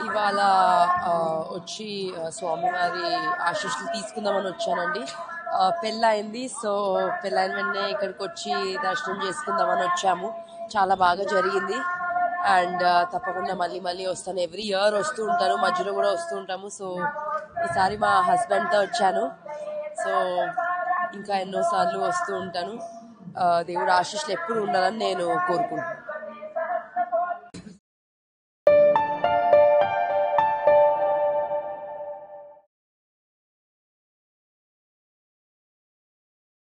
ఇవాళ వచ్చి స్వామివారి ఆశీస్సులు తీసుకుందామని వచ్చానండి. పెళ్ళయింది. సో పెళ్ళైన వెంటనే ఇక్కడికి వచ్చి దర్శనం చేసుకుందామని వచ్చాము. చాలా బాగా జరిగింది. అండ్ తప్పకుండా మళ్ళీ మళ్ళీ వస్తాను. ఎవ్రీ ఇయర్ వస్తూ ఉంటాను, మధ్యలో కూడా వస్తూ ఉంటాము. సో ఈసారి మా హస్బెండ్తో వచ్చాను. సో ఇంకా ఎన్నోసార్లు వస్తూ ఉంటాను. దేవుడు ఆశీస్సులు ఎప్పుడు ఉండాలని నేను కోరుకుంటున్నాను.